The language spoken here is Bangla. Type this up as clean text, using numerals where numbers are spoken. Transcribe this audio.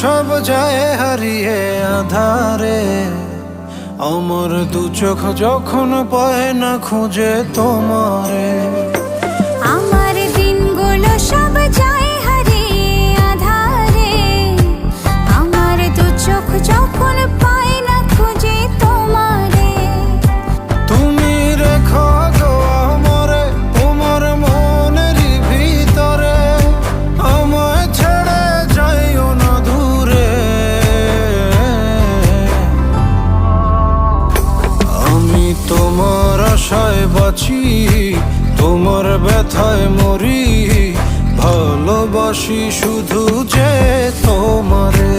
সব যায় হারিয়ে আধারে, আমার দু চোখ যখন পায় না খুঁজে তোমারে। আমার দিনগুলো সব যায় হারিয়ে আধারে, আমার দু চোখ যখন পায় না খুঁজে তোমারে। তুমি রেখো গো আমরে তোমার মনেরই ভিতরে, আমায় ছেড়ে যাইও না দূরে। আমি তোমার আশায় বাঁচি, তোমার ব্যথায় মরি, ভালোবাসি শুধু যে তোমারে।